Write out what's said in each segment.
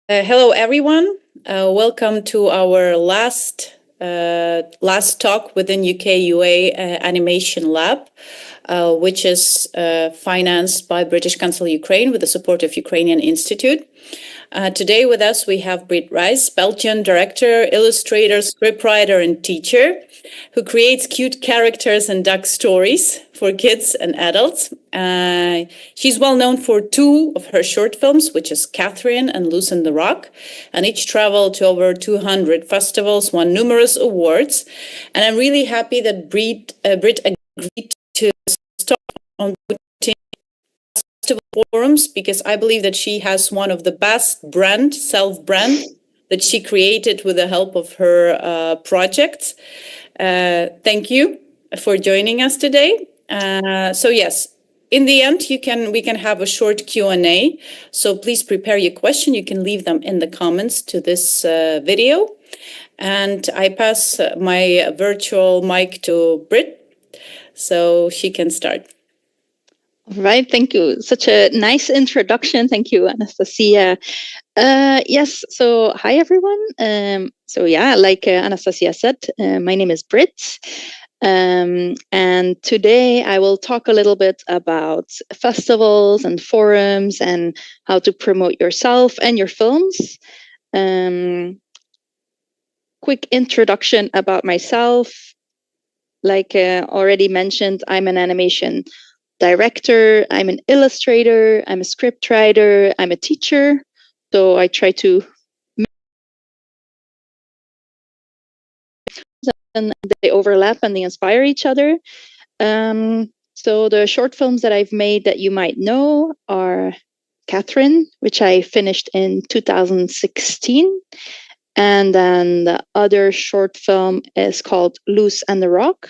Hello, everyone. Welcome to our last talk within UK UA Animation Lab, which is financed by British Council Ukraine with the support of Ukrainian Institute. Today with us we have Britt Raes, Belgian director, illustrator, scriptwriter, and teacher, who creates cute characters and duck stories for kids and adults. She's well known for two of her short films, which is Catherine and LUCE and the Rock, and each traveled to over 200 festivals, won numerous awards. And I'm really happy that Britt agreed to start on festival forums, because I believe that she has one of the best self-brand that she created with the help of her projects. Thank you for joining us today. So yes, in the end, we can have a short Q&A. So please prepare your question. You can leave them in the comments to this video. And I pass my virtual mic to Britt, so she can start. All right, thank you. Such a nice introduction. Thank you, Anastasia. Yes, so hi everyone. So yeah, like Anastasia said, my name is Britt. And today I will talk a little bit about festivals and forums and how to promote yourself and your films. Quick introduction about myself. Like already mentioned, I'm an animation director, I'm an illustrator, I'm a scriptwriter, I'm a teacher. So I try to and they overlap and they inspire each other. So the short films that I've made that you might know are Catherine, which I finished in 2016. And then the other short film is called LUCE and the Rock.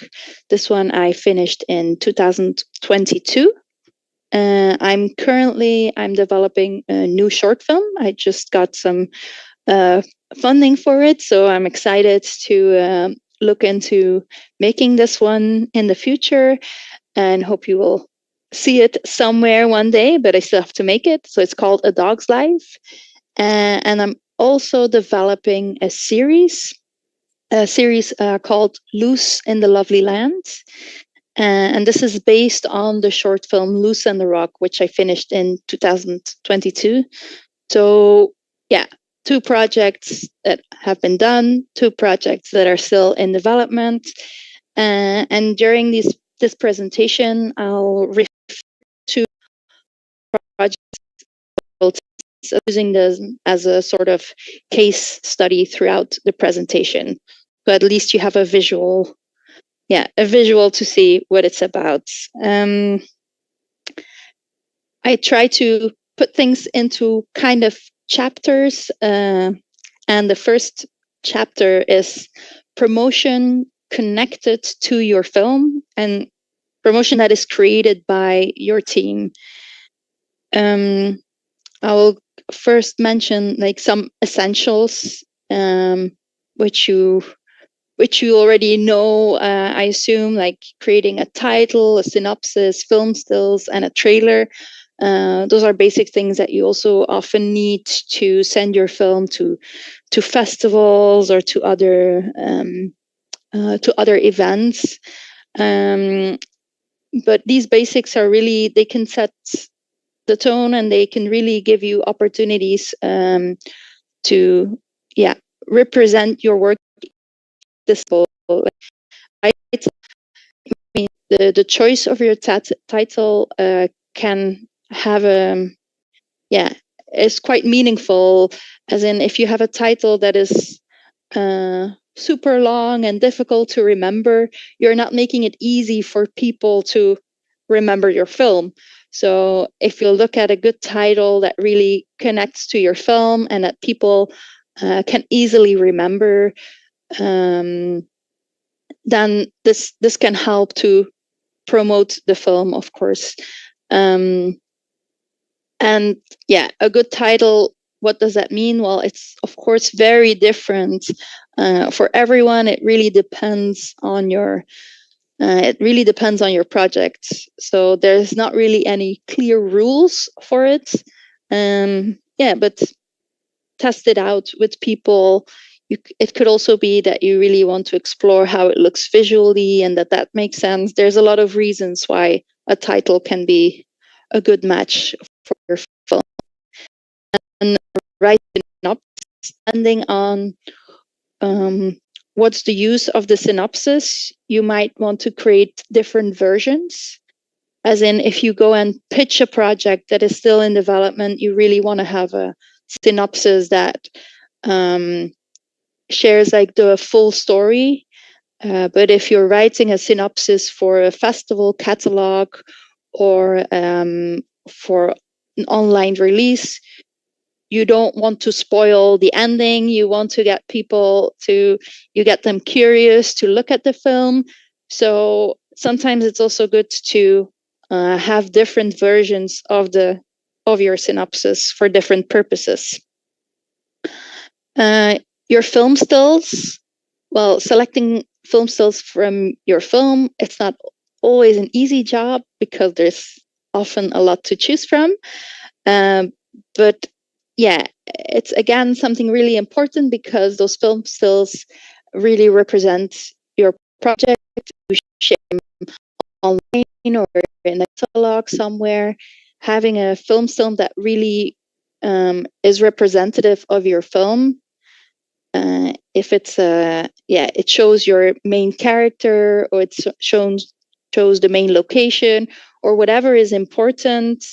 This one I finished in 2022. I'm developing a new short film. I just got some funding for it, so I'm excited to look into making this one in the future, and hope you will see it somewhere one day, but I still have to make it. So it's called A Dog's Life. And I'm also developing a series called LUCE in the Lovely Land. And this is based on the short film LUCE and the Rock, which I finished in 2022. So yeah, 2 projects that have been done, 2 projects that are still in development. And during this presentation, I'll refer to projects using this as a sort of case study throughout the presentation. So at least you have a visual to see what it's about. I try to put things into kind of chapters, and the first chapter is promotion connected to your film and promotion that is created by your team. I will first mention like some essentials, which you already know, I assume, like creating a title, a synopsis, film stills, and a trailer. Those are basic things that you also often need to send your film to festivals or to other events. But these basics are really, they can set the tone and they can really give you opportunities to represent your work. I mean, the choice of your title can have is quite meaningful, as in if you have a title that is super long and difficult to remember, you're not making it easy for people to remember your film. So if you look at a good title that really connects to your film and that people can easily remember, then this can help to promote the film, of course. And yeah, a good title, what does that mean? Well, it's of course very different for everyone. It really depends on your project. So there's not really any clear rules for it. But test it out with people. It could also be that you really want to explore how it looks visually and that makes sense. There's a lot of reasons why a title can be a good match for your film. And writing up, depending on what's the use of the synopsis, you might want to create different versions. As in, if you go and pitch a project that is still in development, you really want to have a synopsis that shares like the full story. But if you're writing a synopsis for a festival catalog or for an online release, you don't want to spoil the ending. You want to get get them curious to look at the film. So sometimes it's also good to have different versions of your synopsis for different purposes. Your film stills. Well, selecting film stills from your film, it's not always an easy job because there's often a lot to choose from. But yeah, it's again something really important because those film stills really represent your project. You share them online or in a catalog somewhere. Having a film still that really is representative of your film. If it's it shows your main character, or it shows the main location, or whatever is important,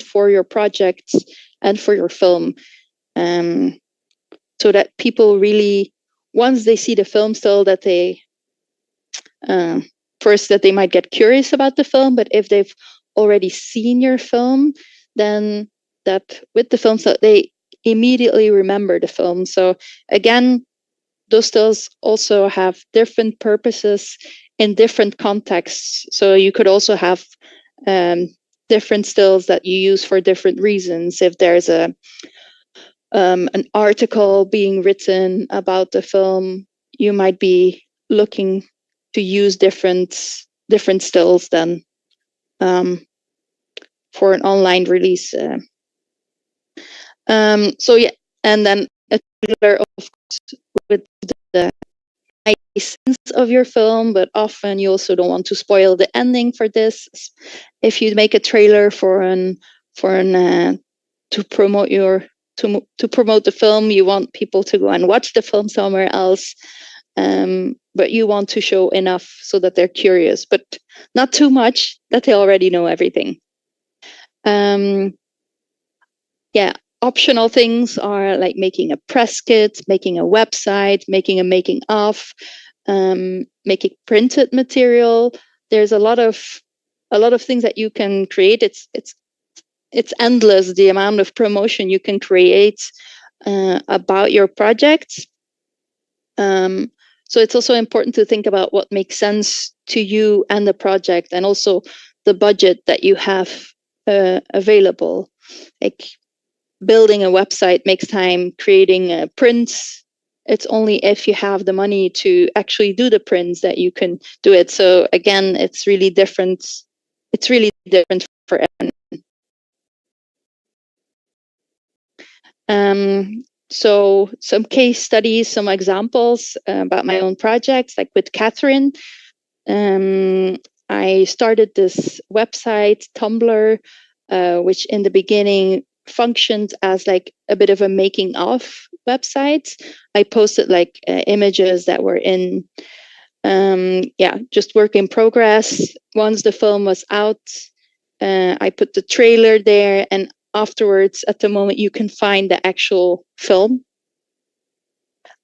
for your project and for your film, so that people really, once they see the film still, that they first that they might get curious about the film, but if they've already seen your film, then that with the film still they immediately remember the film. So again, those stills also have different purposes in different contexts. So you could also have different stills that you use for different reasons. If there's an article being written about the film, you might be looking to use different stills than for an online release. So yeah, and then a trailer, of course, with the essence of your film, but often you also don't want to spoil the ending for this. If you make a trailer to promote the film, you want people to go and watch the film somewhere else, but you want to show enough so that they're curious, but not too much that they already know everything. Optional things are like making a press kit, making a website, making a making of, making printed material. There's a lot of things that you can create. It's endless, the amount of promotion you can create about your projects. So it's also important to think about what makes sense to you and the project, and also the budget that you have available. Like building a website makes time. Creating prints, it's only if you have the money to actually do the prints that you can do it. So again, it's really different. It's really different for everyone. So some case studies, some examples about my own projects, like with Catherine. I started this website, Tumblr, which in the beginning functioned as like a bit of a making of website. I posted like images that were in just work in progress. Once the film was out, I put the trailer there, and afterwards, at the moment, you can find the actual film.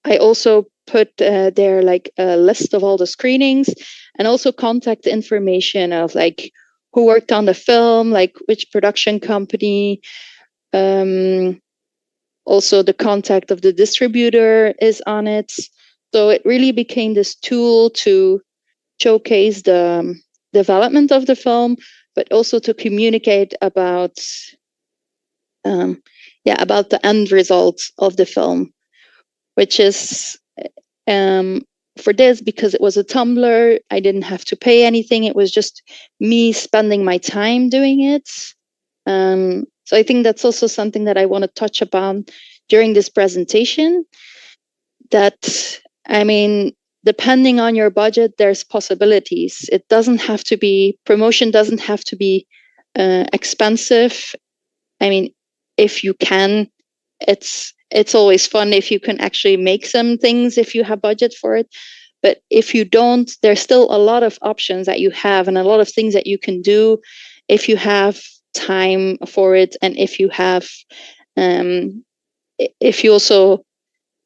I also put there like a list of all the screenings, and also contact information of like who worked on the film, like which production company. Also, the contact of the distributor is on it. So it really became this tool to showcase the development of the film, but also to communicate about the end result of the film, which is for this, because it was a Tumblr, I didn't have to pay anything. It was just me spending my time doing it. So I think that's also something that I want to touch upon during this presentation. That, I mean, depending on your budget, there's possibilities. It doesn't have to be, promotion doesn't have to be expensive. I mean, if you can, it's always fun if you can actually make some things if you have budget for it. But if you don't, there's still a lot of options that you have and a lot of things that you can do if you have time for it, and if you have, if you also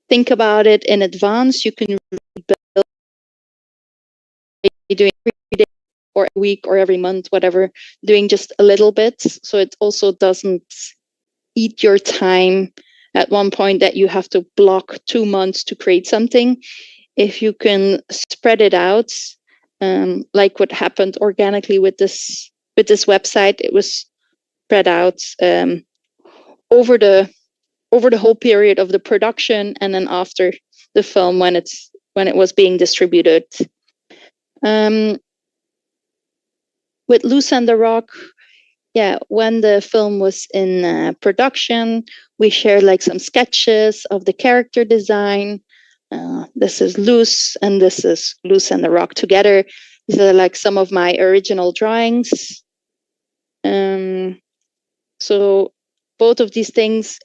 think about it in advance, you can build doing every day or a week or every month, whatever, doing just a little bit. So it also doesn't eat your time at one point that you have to block 2 months to create something. If you can spread it out, like what happened organically with this website, it was spread out over the whole period of the production, and then after the film when it was being distributed. With LUCE and the Rock, yeah, when the film was in production, we shared like some sketches of the character design. This is LUCE, and this is LUCE and the Rock together. These are like some of my original drawings. So both of these things,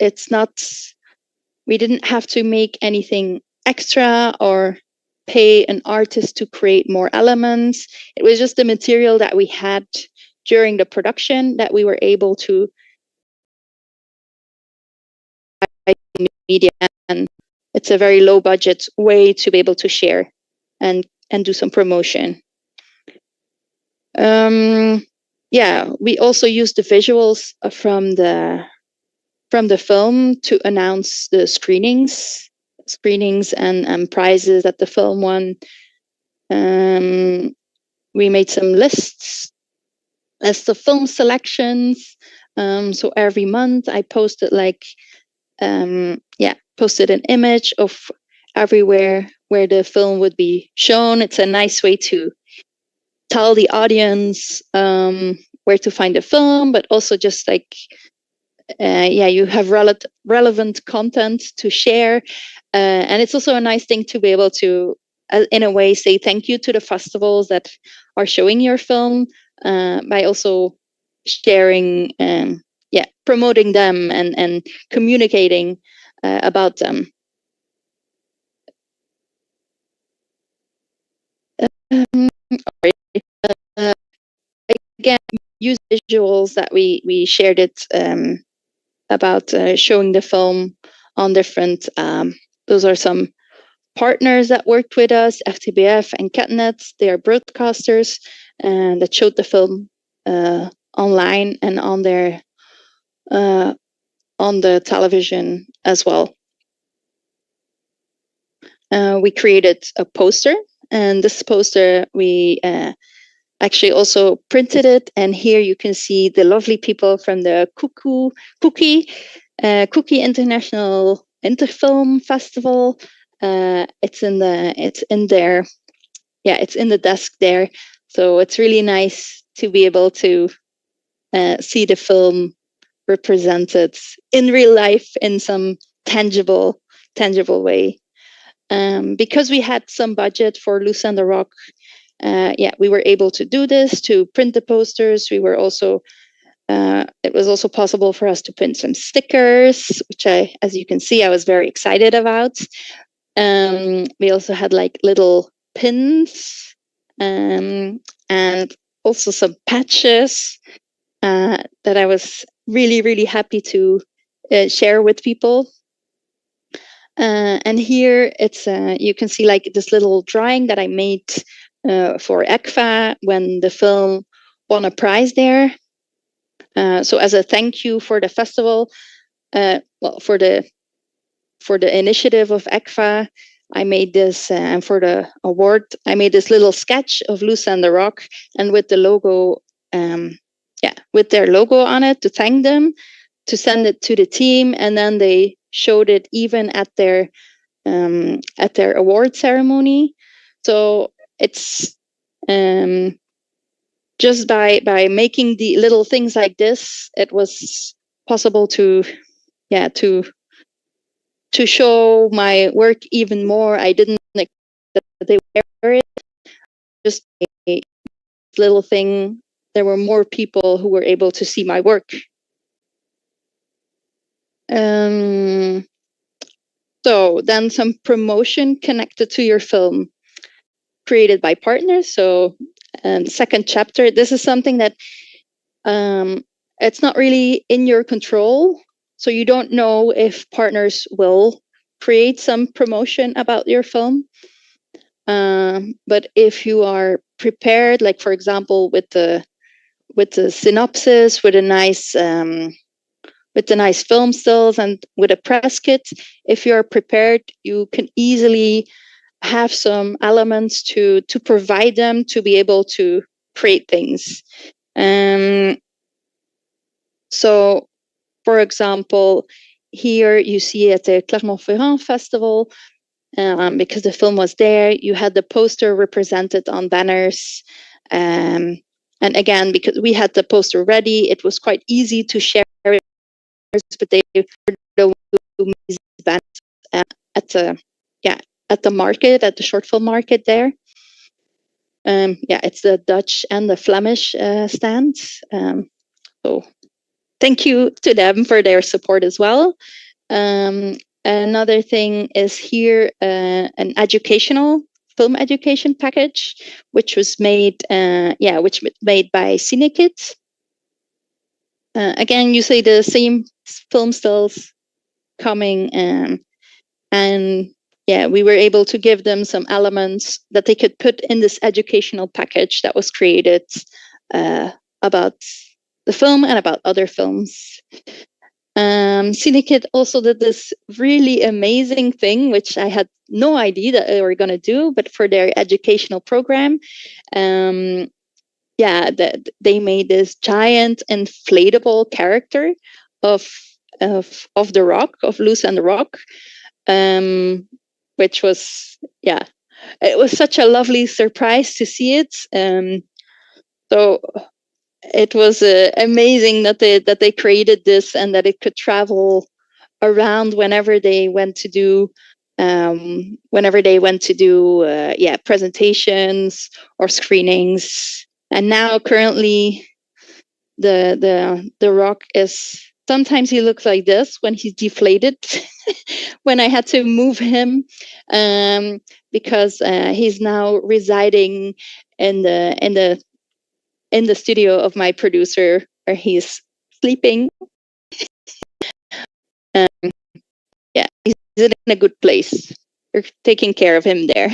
we didn't have to make anything extra or pay an artist to create more elements. It was just the material that we had during the production that we were able to media, and it's a very low budget way to be able to share and do some promotion. Yeah, we also used the visuals from the film to announce the screenings and prizes that the film won. We made some lists as the film selections. So every month I posted posted an image of everywhere where the film would be shown. It's a nice way to tell the audience where to find the film, but also just like you have relevant content to share. And it's also a nice thing to be able to, in a way, say thank you to the festivals that are showing your film by also sharing, promoting them and communicating about them. Again, use visuals that we shared it about showing the film on different. Those are some partners that worked with us, FTBF and Catnet. They are broadcasters and that showed the film online and on their on the television as well. We created a poster, and this poster we actually also printed it. And here you can see the lovely people from the Cookie International Interfilm Festival. It's in there. Yeah, it's in the desk there. So it's really nice to be able to see the film represented in real life in some tangible way. Because we had some budget for LUCE and the Rock, we were able to do this, to print the posters. We were also, it was also possible for us to print some stickers, which as you can see, I was very excited about. We also had like little pins and also some patches that I was really, really happy to share with people. And here it's you can see like this little drawing that I made for ECFA when the film won a prize there. So as a thank you for the festival, for the initiative of ECFA, I made this, and for the award, I made this little sketch of LUCE and the Rock, and with the logo, with their logo on it to thank them, to send it to the team, and then they showed it even at their award ceremony. So it's just by making the little things like this, it was possible to show my work even more. I didn't expect that they would wear it. Just a little thing. There were more people who were able to see my work. So then some promotion connected to your film created by partners. So second chapter, this is something that it's not really in your control. So you don't know if partners will create some promotion about your film. But if you are prepared, like for example, with the synopsis, with the nice film stills and with a press kit, if you're prepared, you can easily have some elements to provide them to be able to create things. So, for example, here you see at the Clermont-Ferrand Festival, because the film was there, you had the poster represented on banners. And again, because we had the poster ready, it was quite easy to share it. But they were the ones who made these banners at the market, at the short film market there. It's the Dutch and the Flemish stands. So thank you to them for their support as well. Another thing is here an educational film education package, which was made by Cinequest. Again, you see the same film stills coming, and we were able to give them some elements that they could put in this educational package that was created about the film and about other films. Cinequest also did this really amazing thing, which I had no idea that they were going to do, but for their educational program, they made this giant inflatable character of the Rock, of LUCE and the Rock, which was, it was such a lovely surprise to see it. So it was amazing that they created this and that it could travel around whenever they went to do presentations or screenings. And now currently the Rock is, sometimes he looks like this when he's deflated. When I had to move him, because he's now residing in the studio of my producer, where he's sleeping. He's in a good place. We're taking care of him there.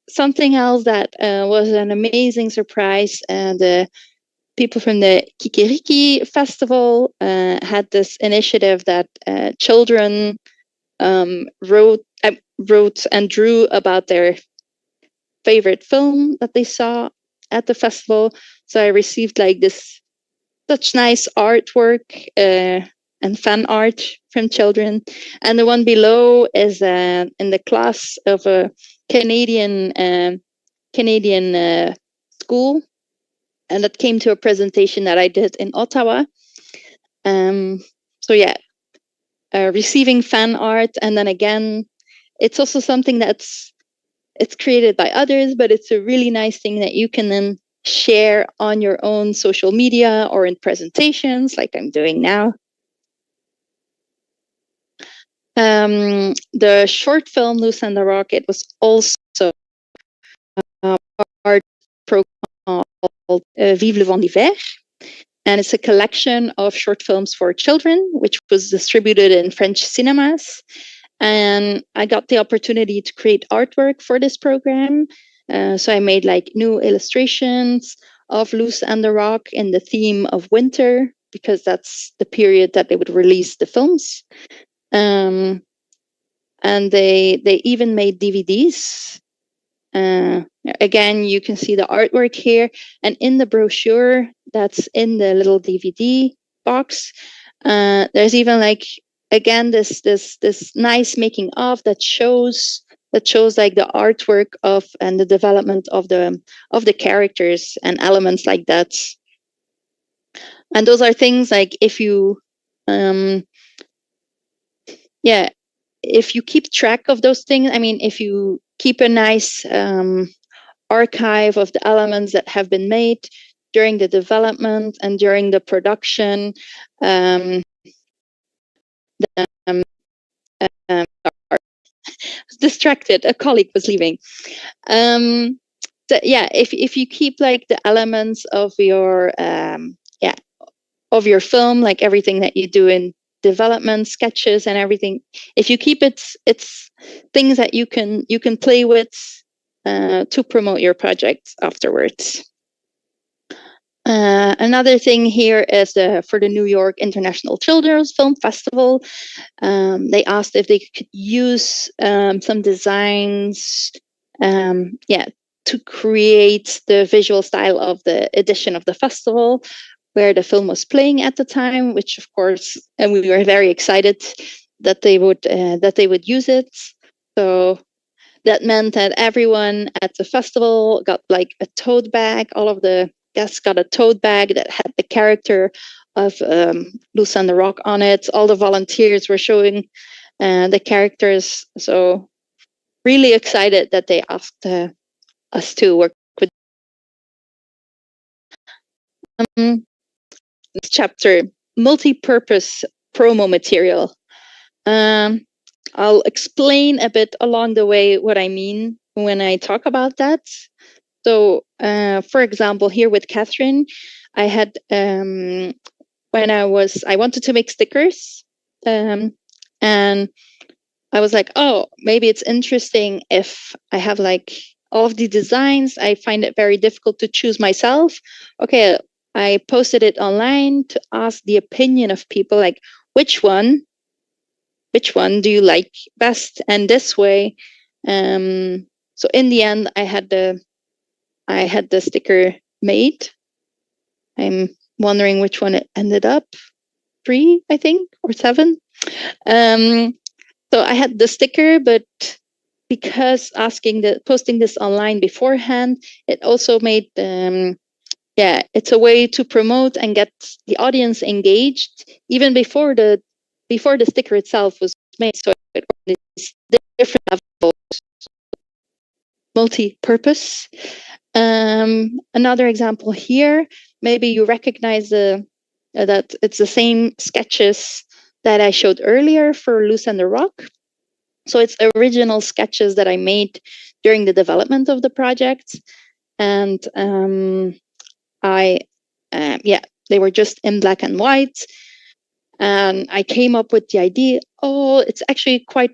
Something else that was an amazing surprise, the people from the Kikiriki Festival had this initiative that children wrote and drew about their favorite film that they saw at the festival. So I received such nice artwork and fan art from children. And the one below is in the class of a Canadian school, and that came to a presentation that I did in Ottawa. Receiving fan art, and then again, it's also something it's created by others, but it's a really nice thing that you can then share on your own social media or in presentations like I'm doing now. The short film LUCE and the Rock, it was also art program called Vive le Vent d'Hiver. And it's a collection of short films for children, which was distributed in French cinemas. And I got the opportunity to create artwork for this program. So I made new illustrations of LUCE and the Rock in the theme of winter, because that's the period that they would release the films. And they even made DVDs. Again, you can see the artwork here, and in the brochure that's in the little DVD box, there's even again this nice making of that shows the artwork of and the development of the characters and elements like that. And those are things like if you if you keep track of those things, I mean, if you keep a nice archive of the elements that have been made during the development and during the production, distracted, a colleague was leaving. If you keep like the elements of your of your film, like everything that you do in development, sketches and everything, if you keep it's things that you can play with to promote your project afterwards. Another thing here is for the New York International Children's Film Festival, they asked if they could use some designs to create the visual style of the edition of the festival where the film was playing at the time, which of course, and we were very excited that they would use it. So that meant that everyone at the festival got like a tote bag. All of the guests got a tote bag that had the character of LUCE and the Rock on it. All the volunteers were showing the characters. So really excited that they asked us to work with this chapter, multi-purpose promo material. I'll explain a bit along the way what I mean when I talk about that. So, for example, here with Catherine, I had when I wanted to make stickers, and I was like, oh, maybe it's interesting if I have like all of the designs. I find it very difficult to choose myself. Okay, I posted it online to ask the opinion of people, like which one do you like best? And this way, so in the end, I had the sticker made. I'm wondering which one it ended up, 3, I think, or 7. So I had the sticker, but because posting this online beforehand, it also made it's a way to promote and get the audience engaged even before the sticker itself was made. So it was different levels, multi-purpose. Another example here, maybe you recognize that it's the same sketches that I showed earlier for LUCE and the Rock. So it's original sketches that I made during the development of the project. And they were just in black and white. And I came up with the idea, it's actually quite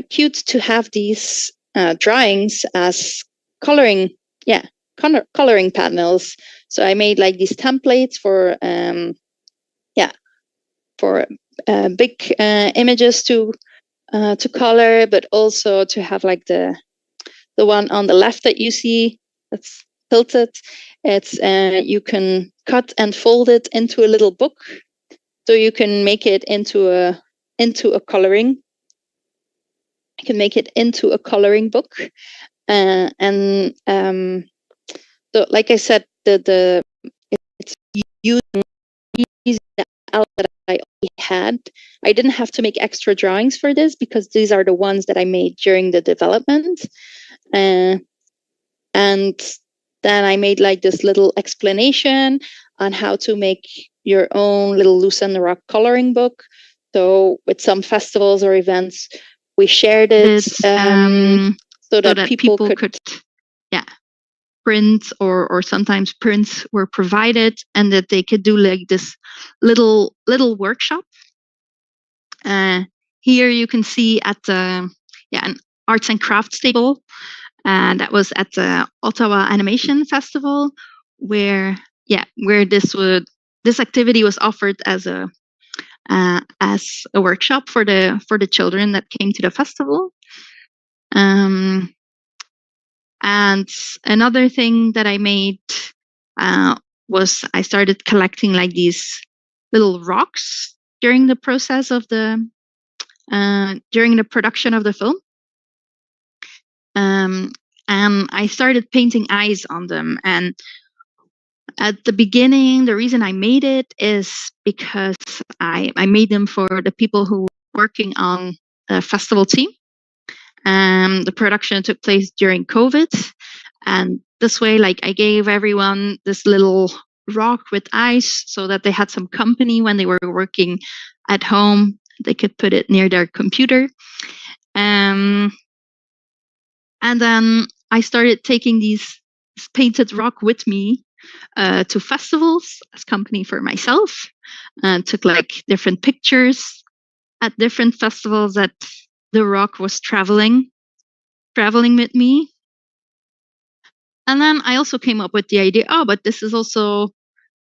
cute to have these drawings as coloring panels. So I made like these templates for big images to color, but also to have like the one on the left that you see that's tilted. It's you can cut and fold it into a little book, so you can make it into a coloring. I can make it into a coloring book, and so like I said, it's using the out that I already had. I didn't have to make extra drawings for this because these are the ones that I made during the development. And then I made like this little explanation on how to make your own little LUCE and the Rock coloring book. So with some festivals or events, we shared it so that people could print or sometimes prints were provided, and that they could do like this little workshop. Here you can see at an arts and crafts table, and that was at the Ottawa Animation Festival, where this activity was offered as a workshop for the children that came to the festival. And another thing that I made was I started collecting like these little rocks during the process of during the production of the film. And I started painting eyes on them. And At the beginning, the reason I made it is because I made them for the people who were working on the festival team. The production took place during COVID. And this way, like, I gave everyone this little rock with ice so that they had some company when they were working at home. They could put it near their computer. And then I started taking these painted rock with me to festivals as company for myself, and took like different pictures at different festivals that the rock was traveling with me. And then I also came up with the idea, but this is also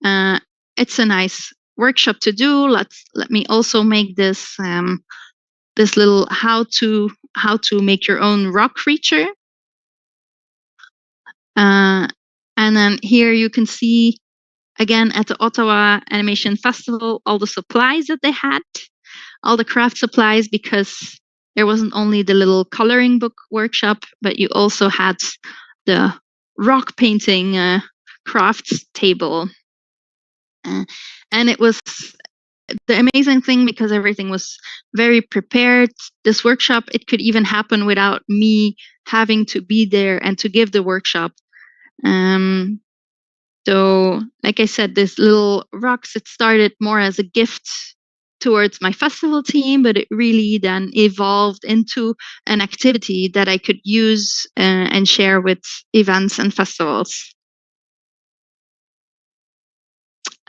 it's a nice workshop to do. Let me also make this this little how to make your own rock creature. And then here you can see again at the Ottawa Animation Festival all the supplies that they had, all the craft supplies, because there wasn't only the little coloring book workshop, but you also had the rock painting crafts table. And it was the amazing thing because everything was very prepared. This workshop, it could even happen without me having to be there and to give the workshop. So, like I said, this little rocks, it started more as a gift towards my festival team, but it really then evolved into an activity that I could use and share with events and festivals.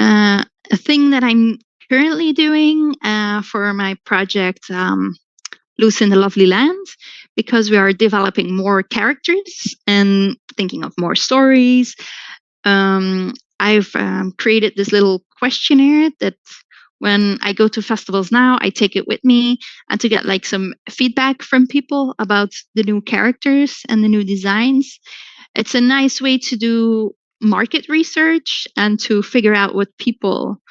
A thing that I'm currently doing for my project, LUCE in the Lovely Land, because we are developing more characters and thinking of more stories. I've created this little questionnaire that when I go to festivals now, I take it with me, and to get like some feedback from people about the new characters and the new designs. It's a nice way to do market research and to figure out what people,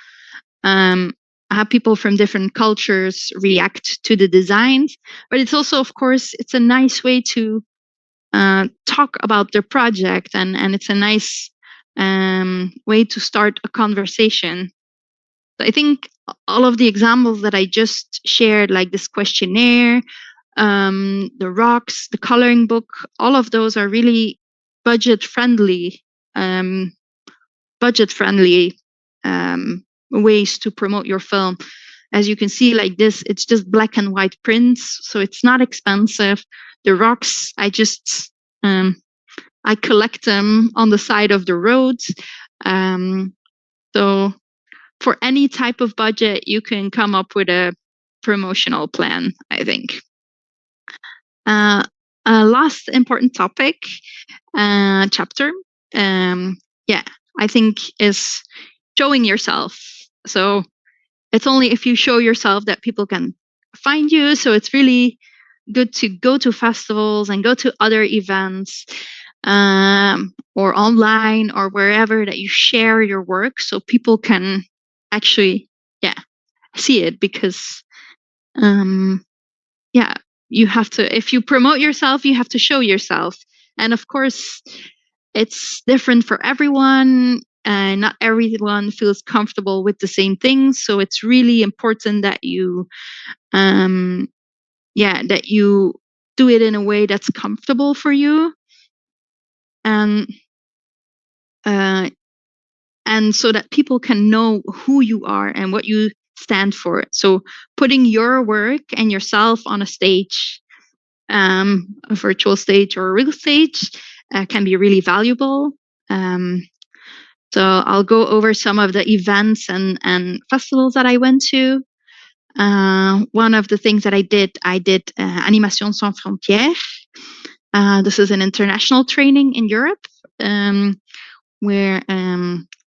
how people from different cultures react to the designs. But it's also, of course, it's a nice way to talk about their project, and it's a nice way to start a conversation. So I think all of the examples that I just shared, like this questionnaire, the rocks, the coloring book, all of those are really budget friendly ways to promote your film. As you can see, like this, it's just black and white prints, so it's not expensive. The rocks, I just I collect them on the side of the roads. So for any type of budget, you can come up with a promotional plan, I think. Last important topic, chapter, I think is showing yourself. So it's only if you show yourself that people can find you. So it's really good to go to festivals and go to other events, or online or wherever, that you share your work so people can actually see it. Because you have to, if you promote yourself, you have to show yourself. And of course, it's different for everyone. Not everyone feels comfortable with the same things. So it's really important that you that you do it in a way that's comfortable for you. And so that people can know who you are and what you stand for. So putting your work and yourself on a stage, a virtual stage or a real stage, can be really valuable. So I'll go over some of the events and festivals that I went to. One of the things that I did Animation Sans Frontières. This is an international training in Europe, where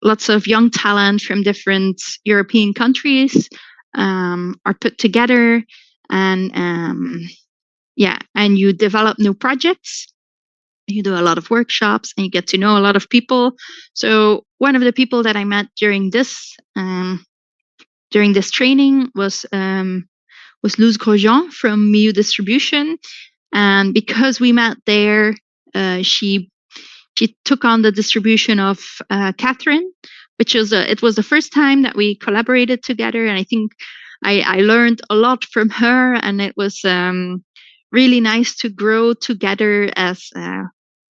lots of young talent from different European countries are put together, and and you develop new projects. You do a lot of workshops and you get to know a lot of people. So one of the people that I met during this training was Luz Grosjean from Milieu Distribution. And because we met there, she she took on the distribution of Catherine, which was it was the first time that we collaborated together, and I think I learned a lot from her, and it was really nice to grow together as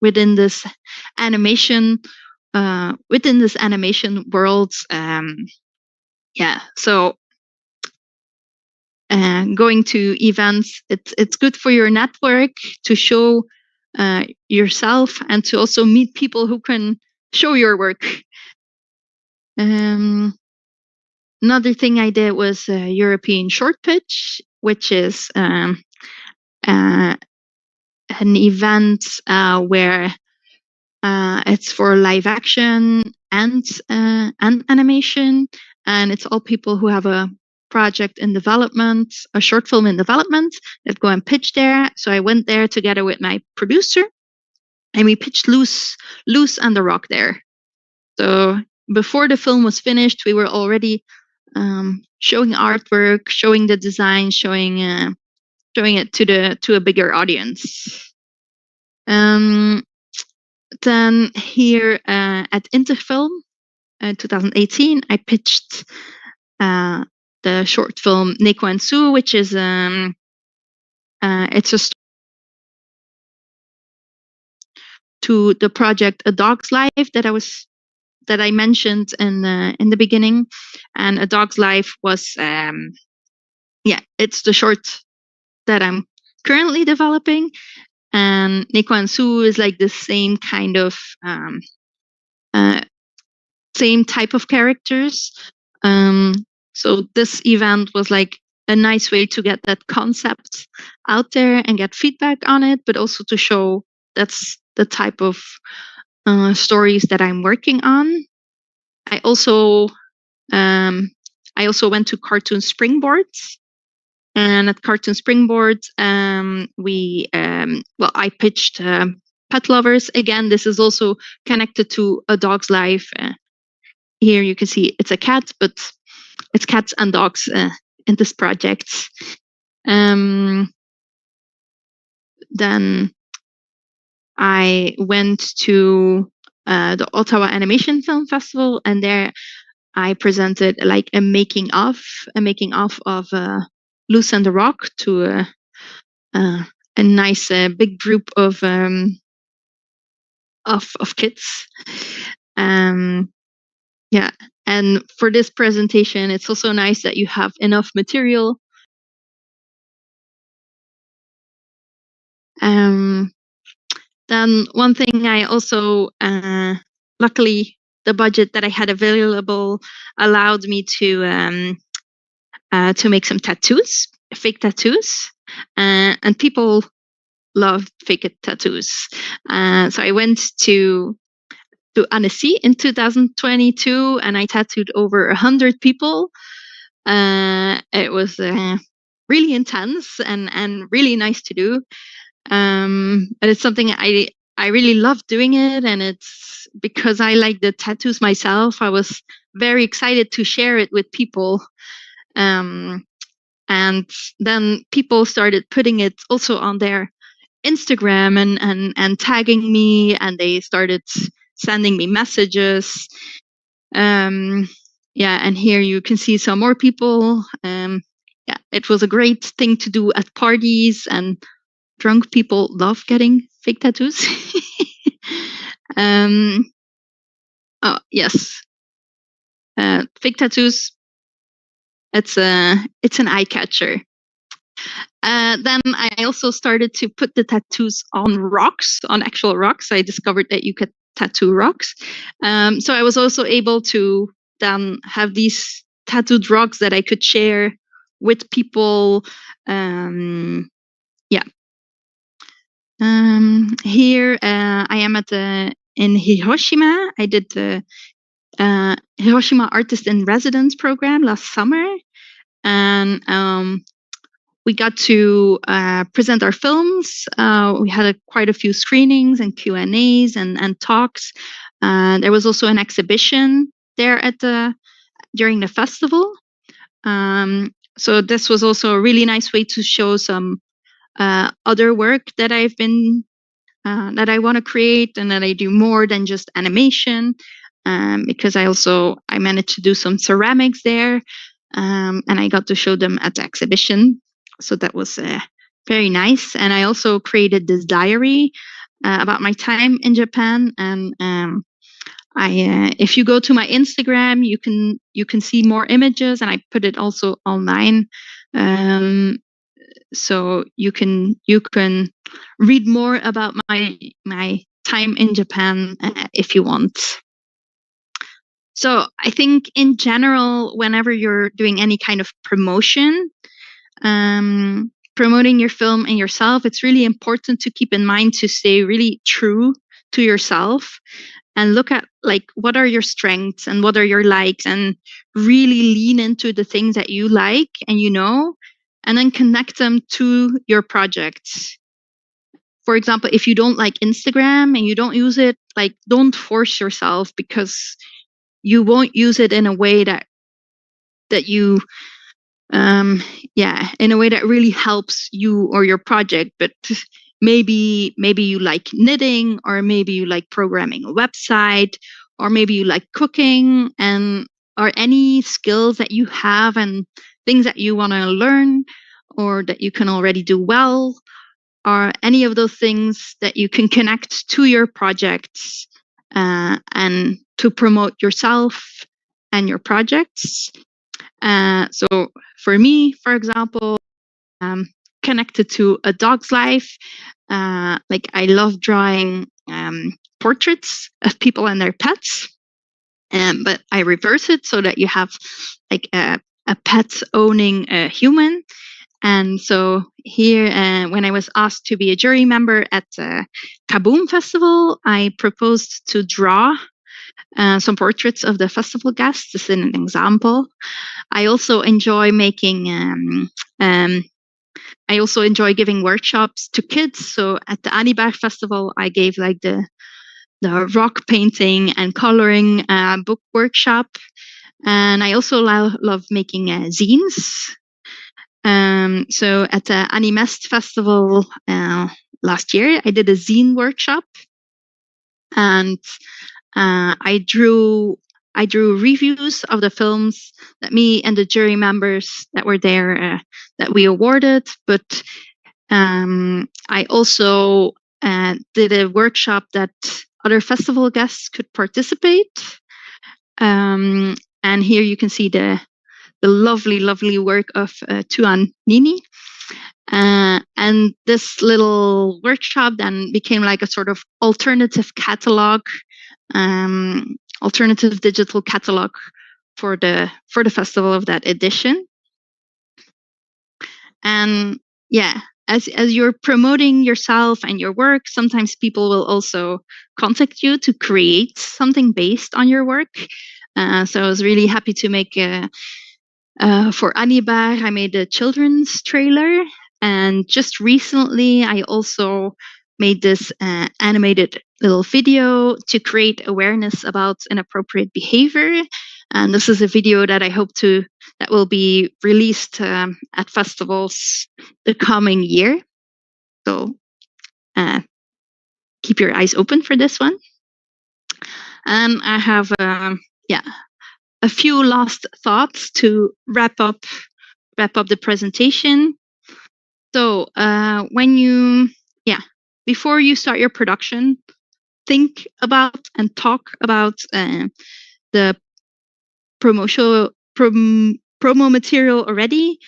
within this animation world. So going to events, it's good for your network to show yourself and to also meet people who can show your work. Another thing I did was a European short pitch, which is an event where it's for live action and animation, and it's all people who have a project in development, a short film in development, that go and pitch there. So I went there together with my producer, and we pitched LUCE and the Rock there. So before the film was finished, we were already showing artwork, showing the design, showing it to a bigger audience. Then here at Interfilm, 2018, I pitched the short film Neko and Sue, which is it's a to the project A Dog's Life that I mentioned in the beginning, and A Dog's Life was it's the short that I'm currently developing, and Neko and Sue is like the same kind of same type of characters. So this event was like a nice way to get that concept out there and get feedback on it, but also to show that's the type of stories that I'm working on. I also went to Cartoon Springboards, and at Cartoon Springboards, I pitched Pet Lovers. Again, this is also connected to A Dog's Life. Here you can see it's a cat, but it's cats and dogs in this project. Then I went to the Ottawa Animation Film Festival, and there I presented like a making of of LUCE and the Rock to a nice big group of kids. And for this presentation, it's also nice that you have enough material. Then one thing I also, luckily, the budget that I had available allowed me to make some tattoos, fake tattoos, and people love fake tattoos. So I went to Annecy in 2022, and I tattooed over 100 people. It was really intense and really nice to do. But it's something I really love doing it, and it's because I like the tattoos myself. I was very excited to share it with people. And then people started putting it also on their Instagram and tagging me, and they started sending me messages. And here you can see some more people. It was a great thing to do at parties, and drunk people love getting fake tattoos. Yes. Fake tattoos. It's an eye catcher. Then I also started to put the tattoos on rocks, on actual rocks. I discovered that you could tattoo rocks. So I was also able to then have these tattooed rocks that I could share with people. Here I am in Hiroshima. I did the Hiroshima Artist in Residence program last summer, and we got to present our films. We had quite a few screenings and Q&As and talks. There was also an exhibition there during the festival. So this was also a really nice way to show some other work that I've been that I want to create, and that I do more than just animation, because I managed to do some ceramics there, and I got to show them at the exhibition. So that was very nice. And I also created this diary about my time in Japan. And if you go to my Instagram, you can see more images, and I put it also online. So you can read more about my time in Japan if you want. So I think in general, whenever you're doing any kind of promotion, promoting your film and yourself, it's really important to keep in mind to stay really true to yourself and look at like what are your strengths and what are your likes, and really lean into the things that you like and and then connect them to your projects. For example, if you don't like Instagram and you don't use it, like don't force yourself, because you won't use it in a way that you in a way that really helps you or your project. But maybe you like knitting, or maybe you like programming a website, or maybe you like cooking, and or any skills that you have and things that you want to learn or that you can already do well, or any of those things that you can connect to your projects and to promote yourself and your projects. So for me, for example, connected to a dog's life, like I love drawing portraits of people and their pets, but I reverse it so that you have like a pet owning a human. And so here, when I was asked to be a jury member at the Kaboom Festival, I proposed to draw some portraits of the festival guests. This is an example. I also enjoy making. I also enjoy giving workshops to kids. So at the Annieberg Festival, I gave like the rock painting and coloring book workshop, and I also love making zines. So at the Animest Festival last year, I did a zine workshop, and I drew reviews of the films that me and the jury members that were there that we awarded. But I also did a workshop that other festival guests could participate. And here you can see the lovely work of Tuan Nini. And this little workshop then became like a sort of alternative catalog, alternative digital catalog for the festival of that edition. And yeah, as you're promoting yourself and your work, sometimes people will also contact you to create something based on your work. So I was really happy to make for Annieberg, I made a children's trailer. And just recently, I also made this animated little video to create awareness about inappropriate behavior. And this is a video that I hope that will be released at festivals the coming year. So keep your eyes open for this one. And I have, a few last thoughts to wrap up the presentation. So before you start your production, think about and talk about the promo material already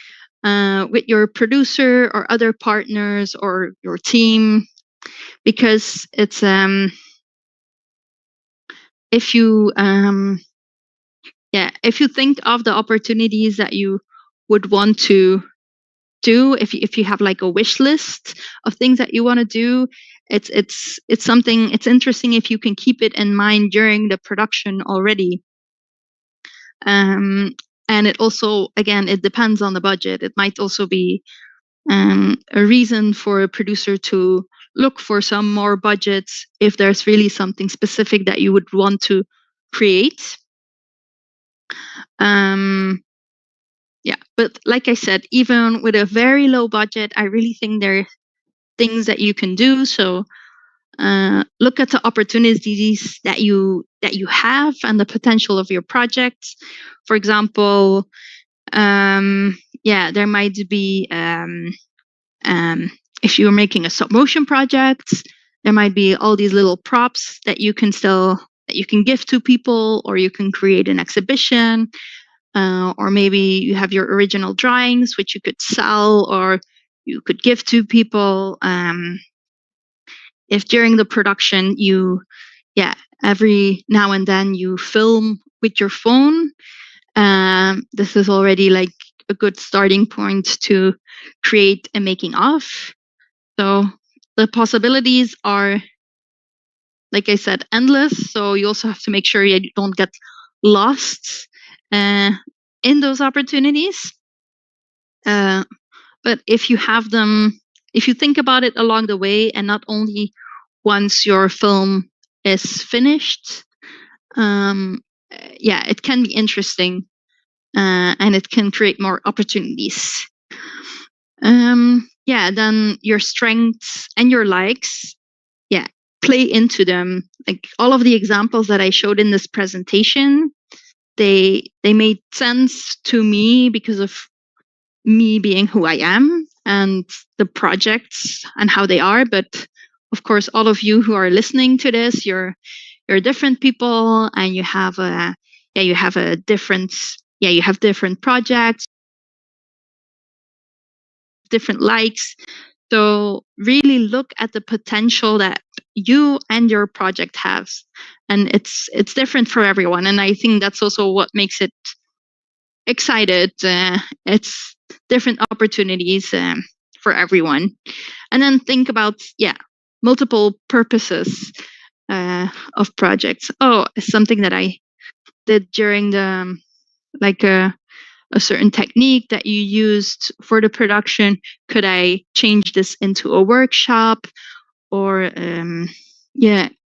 with your producer or other partners or your team, because it's if you think of the opportunities that you would want to do, if you have like a wish list of things that you want to do, it's something, it's interesting if you can keep it in mind during the production already. And it also, again, it depends on the budget. It might also be a reason for a producer to look for some more budgets if there's really something specific that you would want to create. But like I said, even with a very low budget, I really think there are things that you can do. So look at the opportunities that you have and the potential of your projects. For example, there might be if you're making a stop motion project, there might be all these little props that you can give to people, or you can create an exhibition, or maybe you have your original drawings which you could sell or you could give to people. If during the production every now and then you film with your phone, this is already like a good starting point to create a making of. So the possibilities are, like I said, endless. So you also have to make sure you don't get lost in those opportunities. But if you have them, if you think about it along the way, and not only once your film is finished, it can be interesting, and it can create more opportunities. Then your strengths and your likes, play into them. Like all of the examples that I showed in this presentation, they made sense to me because of me being who I am and the projects and how they are. But of course, all of you who are listening to this, you're different people, and you have different projects, different likes. So really look at the potential that you and your project has, and it's different for everyone. And I think that's also what makes it excited. It's different opportunities for everyone. And then think about multiple purposes of projects. Something that I did during the a certain technique that you used for the production. Could I change this into a workshop? Or can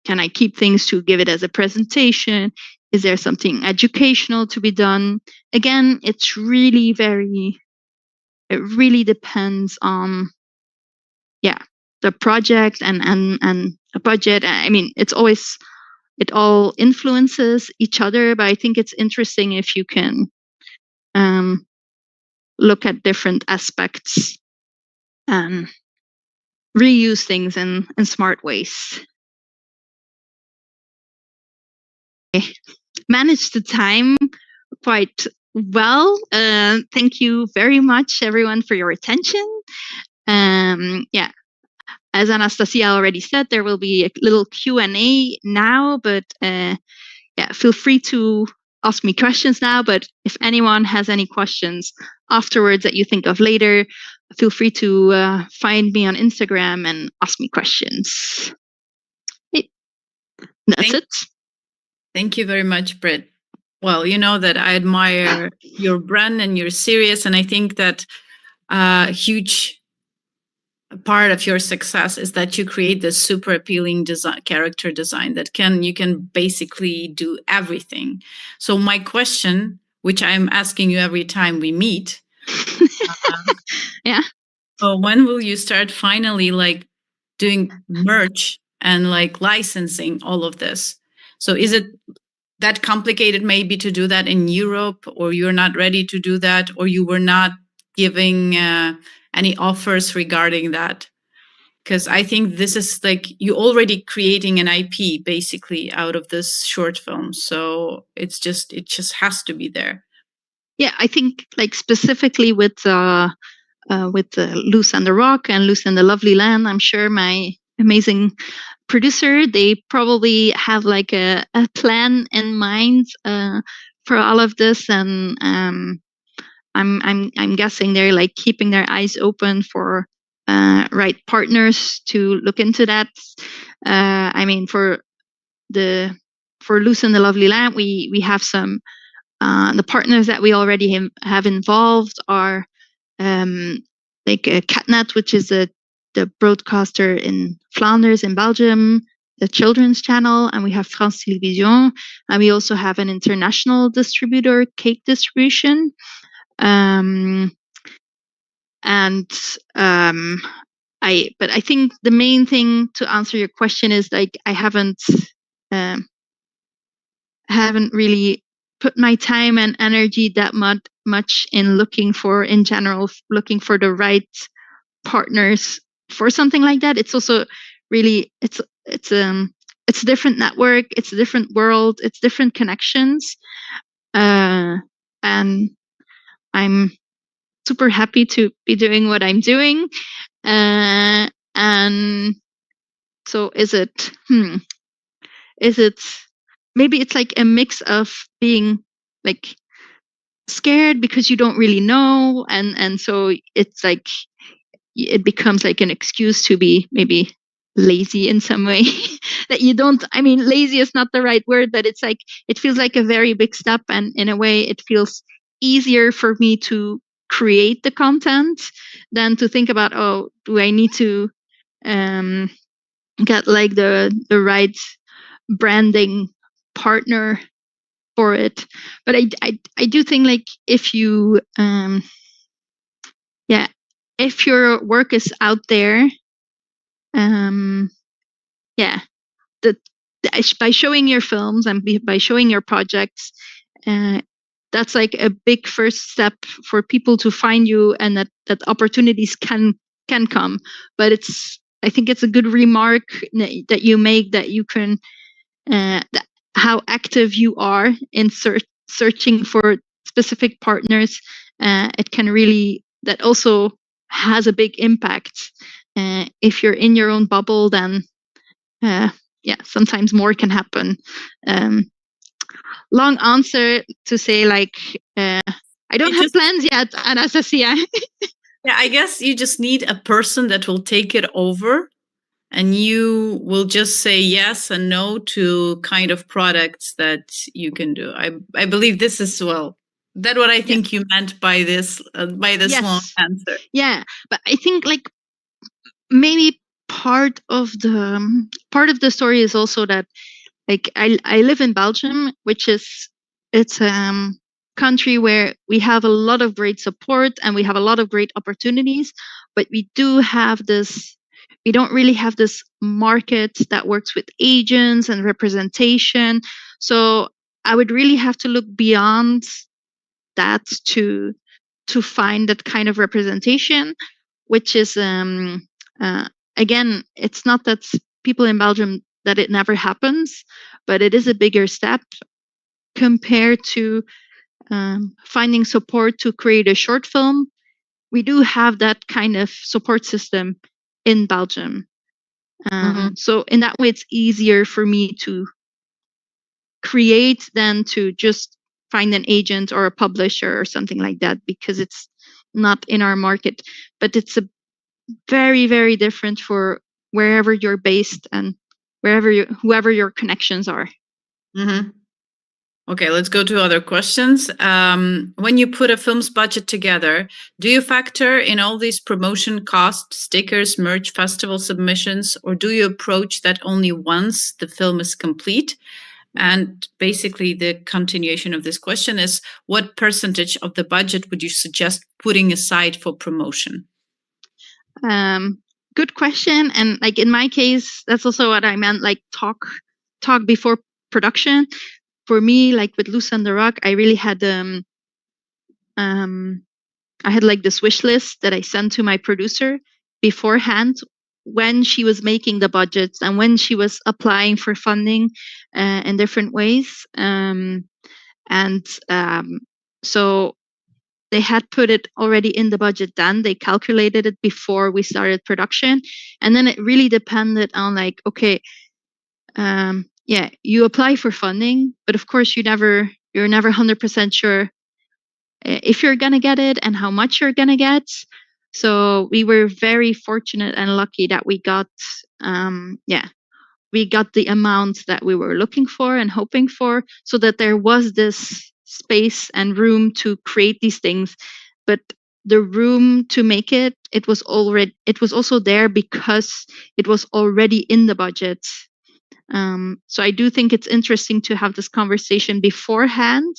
I keep things to give it as a presentation? Is there something educational to be done? Again, it really depends on the project and a budget. I mean, it all influences each other, but I think it's interesting if you can look at different aspects and reuse things in smart ways. I managed the time quite well. Thank you very much, everyone, for your attention. As Anastasia already said, there will be a little Q&A now, but feel free to ask me questions now. But if anyone has any questions afterwards that you think of later, feel free to find me on Instagram and ask me questions. That's it. Thank you very much, Britt. Well, you know that I admire your brand and you're serious, and I think that a huge part of your success is that you create this super appealing design, character design that you can basically do everything. So my question, which I'm asking you every time we meet, so when will you start finally like doing merch and like licensing all of this? So is it that complicated maybe to do that in Europe, or you're not ready to do that, or you were not giving any offers regarding that? Because I think this is like you already creating an IP basically out of this short film. So it just has to be there. Yeah, I think like specifically with LUCE and the Rock and LUCE and the Lovely Land, I'm sure my amazing producer, they probably have like a plan in mind for all of this, and I'm guessing they're like keeping their eyes open for right partners to look into that. I mean, for LUCE and the Lovely Land, we have some the partners that we already have involved are like Catnet, which is the broadcaster in Flanders in Belgium, the children's channel, and we have France Télévisions, and we also have an international distributor, Cake Distribution. I I think the main thing to answer your question is like I haven't really put my time and energy that much in looking for the right partners for something like that. It's also really it's a different network, it's a different world, it's different connections, and I'm super happy to be doing what I'm doing. And so is it maybe it's like a mix of being like scared because you don't really know, and so it's like it becomes like an excuse to be maybe lazy in some way. That you don't, I mean, lazy is not the right word, but it's like it feels like a very big step, and in a way it feels easier for me to create the content than to think about, oh, do I need to get like the right branding partner for it. But I do think like if you if your work is out there, by showing your films and by showing your projects, that's like a big first step for people to find you, and that opportunities can come. But I think it's a good remark that you make, that you can how active you are in searching for specific partners. It can really, that also has a big impact. If you're in your own bubble, then sometimes more can happen. Long answer to say, like, I don't have plans yet, Anastasia. Yeah, I guess you just need a person that will take it over, and you will just say yes and no to kind of products that you can do. I believe this is, well, that's what I think you meant by this yes. Long answer. Yeah, but I think like maybe part of the story is also that like I live in Belgium, which is it's country where we have a lot of great support and we have a lot of great opportunities, but we don't really have this market that works with agents and representation. So I would really have to look beyond that to find that kind of representation, which is again, it's not that people in Belgium that it never happens, but it is a bigger step compared to finding support to create a short film. We do have that kind of support system in Belgium. So in that way, it's easier for me to create than to just find an agent or a publisher or something like that, because it's not in our market. But it's a very, very different for wherever you're based and whoever your connections are. Mm-hmm. Okay, let's go to other questions. When you put a film's budget together, do you factor in all these promotion costs, stickers, merch, festival submissions, or do you approach that only once the film is complete? And basically the continuation of this question is, what percentage of the budget would you suggest putting aside for promotion? Good question. And like in my case, that's also what I meant, like talk before production. For me, like with LUCE and the Rock, I really had I had like this wish list that I sent to my producer beforehand when she was making the budgets and when she was applying for funding in different ways. So they had put it already in the budget then. They calculated it before we started production. And then it really depended on like, okay, you apply for funding, but of course you're never 100% sure if you're going to get it and how much you're going to get. So we were very fortunate and lucky that we got the amount that we were looking for and hoping for, so that there was this space and room to create these things. But the room to make it was also there because it was already in the budget. So I do think it's interesting to have this conversation beforehand.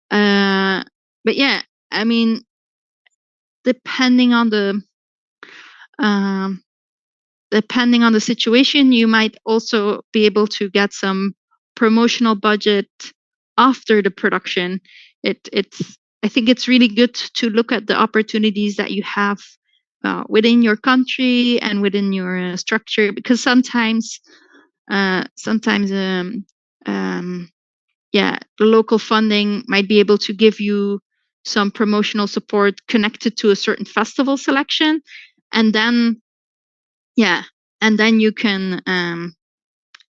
But yeah, I mean, depending on Depending on the situation, you might also be able to get some promotional budget after the production. I think it's really good to look at the opportunities that you have within your country and within your structure, because sometimes the local funding might be able to give you some promotional support connected to a certain festival selection, and then you can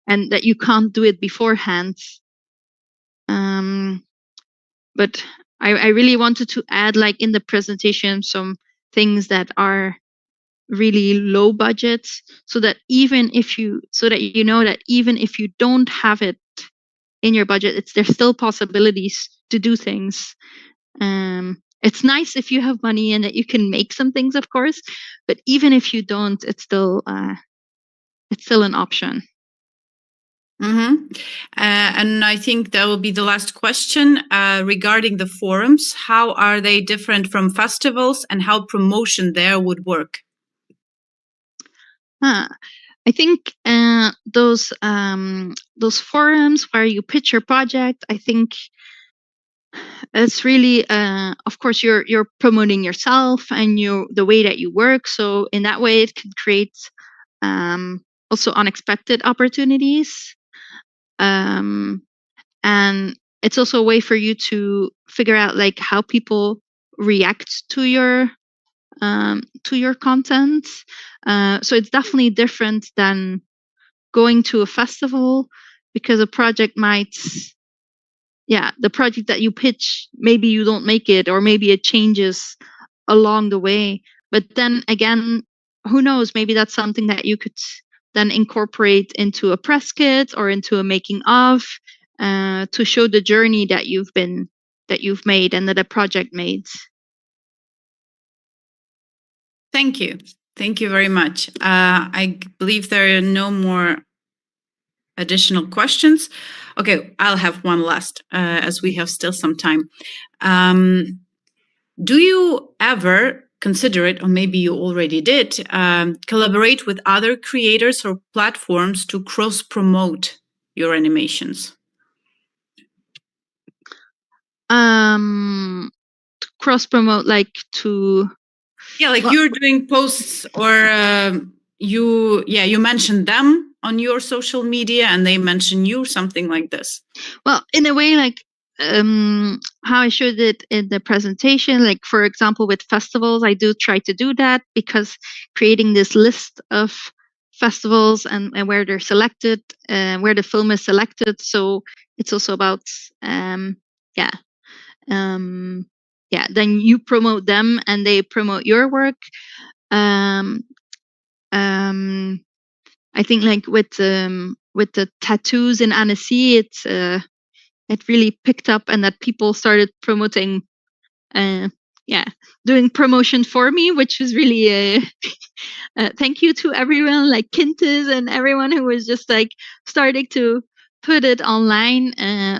and that you can't do it beforehand. But I really wanted to add, like in the presentation, some things that are really low budget, so that even if you know that even if you don't have it in your budget, there's still possibilities to do things. It's nice if you have money and that you can make some things, of course, but even if you don't, it's still an option. Mm-hmm. And I think that will be the last question regarding the forums. How are they different from festivals, and how promotion there would work? I think those forums where you pitch your project, I think it's really, of course, you're promoting yourself and the way that you work. So in that way, it can create also unexpected opportunities. And it's also a way for you to figure out like how people react to your content. So it's definitely different than going to a festival, because a project might, the project that you pitch, maybe you don't make it, or maybe it changes along the way. But then again, who knows, maybe that's something that you could then incorporate into a press kit or into a making of, to show the journey that you've made and that a project made. Thank you. Thank you very much. I believe there are no more additional questions. Okay, I'll have one last, as we have still some time. Do you ever consider it, or maybe you already did, collaborate with other creators or platforms to cross-promote your animations? Cross-promote, like to... Yeah, like you're doing posts, or you mentioned them on your social media and they mention you, something like this. Well, in a way, like how I showed it in the presentation, like for example with festivals, I do try to do that, because creating this list of festivals and where they're selected, where the film is selected, so it's also about then you promote them and they promote your work. I think like with the tattoos in Annecy, it really picked up, and that people started promoting, doing promotion for me, which was really thank you to everyone, like Kintes and everyone who was just like starting to put it online.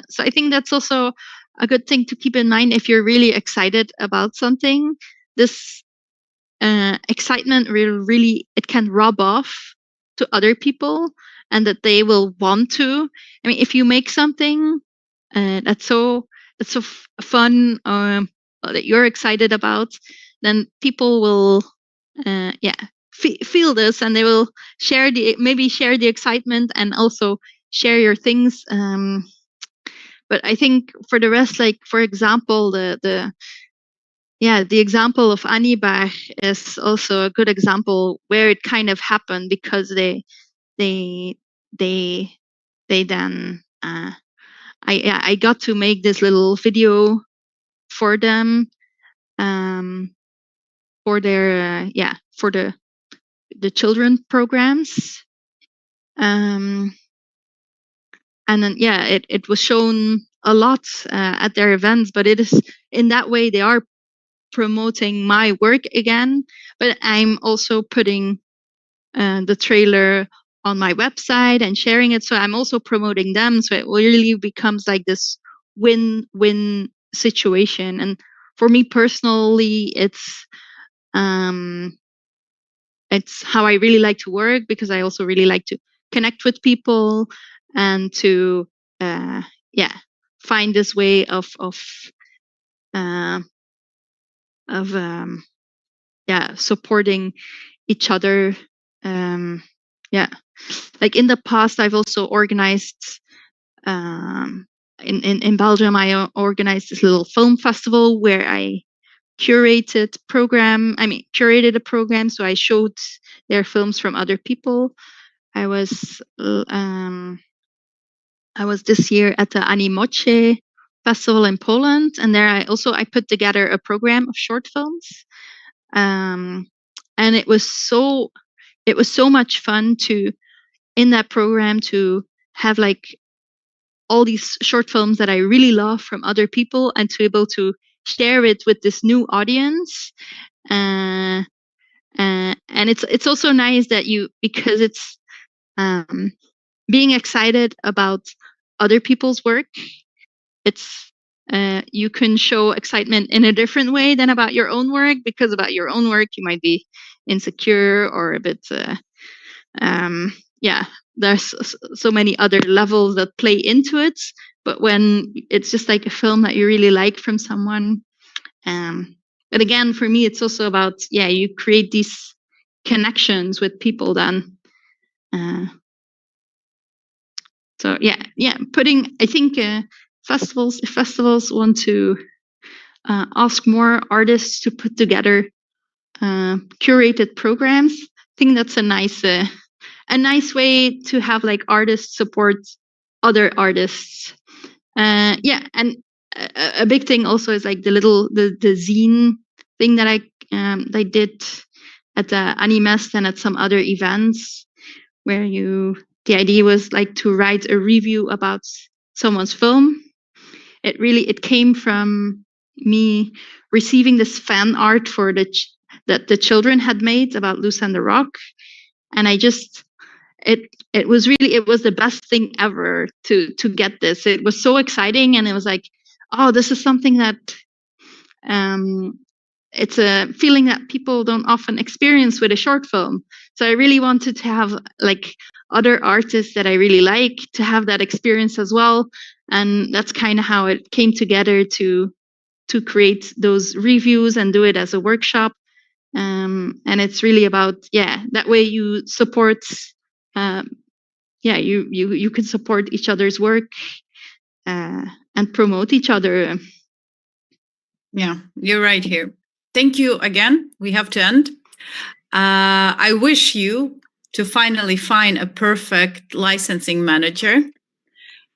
So I think that's also a good thing to keep in mind if you're really excited about something. This excitement really it can rub off to other people, and that they will want to. I mean, if you make something that's so fun, that you're excited about, then people will feel this, and they will share the excitement and also share your things. But I think for the rest, like for example, the example of Anibach is also a good example where it kind of happened, because they then I got to make this little video for them, for their for the children programs, and then it was shown a lot at their events. But it is in that way they are promoting my work again, but I'm also putting the trailer on my website and sharing it, so I'm also promoting them, so it really becomes like this win-win situation. And for me personally, it's it's how I really like to work, because I also really like to connect with people and to find this way of supporting each other. Like in the past, I've also organized in Belgium. I organized this little film festival where I curated a program. So I showed their films from other people. I was this year at the Animoche festival in Poland, and there I put together a program of short films. And it was so much fun in that program to have like all these short films that I really love from other people, and to be able to share it with this new audience. And it's also nice that because it's being excited about other people's work. It's you can show excitement in a different way than about your own work, because about your own work you might be insecure or a bit there's so many other levels that play into it. But when it's just like a film that you really like from someone, but again, for me, it's also about you create these connections with people then. I think if festivals want to ask more artists to put together curated programs, I think that's a nice way to have like artists support other artists. And a big thing also is like the zine thing that I did at the Animest and at some other events, where the idea was like to write a review about someone's film. It came from me receiving this fan art for that the children had made about LUCE and the Rock, and I just it was the best thing ever to get this. It was so exciting, and it was like, oh, this is something that it's a feeling that people don't often experience with a short film. So I really wanted to have like other artists that I really like to have that experience as well. And that's kind of how it came together to create those reviews and do it as a workshop. And it's really about, that way you support, you can support each other's work and promote each other. Yeah, you're right here. Thank you again. We have to end. I wish you to finally find a perfect licensing manager,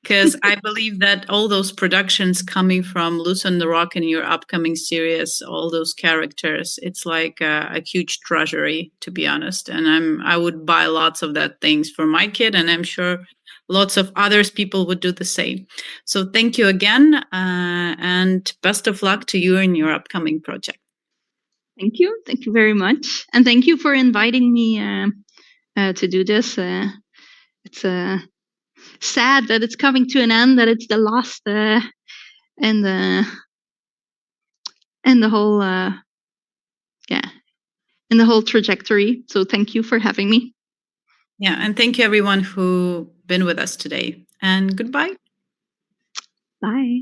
because I believe that all those productions coming from LUCE and the Rock and your upcoming series, all those characters, it's like a huge treasury, to be honest. And I would buy lots of that things for my kid, and I'm sure lots of others people would do the same. So thank you again, and best of luck to you in your upcoming project. Thank you very much, and thank you for inviting me to do this. It's sad that it's coming to an end, that it's the last in the whole in the whole trajectory. So thank you for having me. Yeah, and thank you everyone who been with us today, and goodbye. Bye.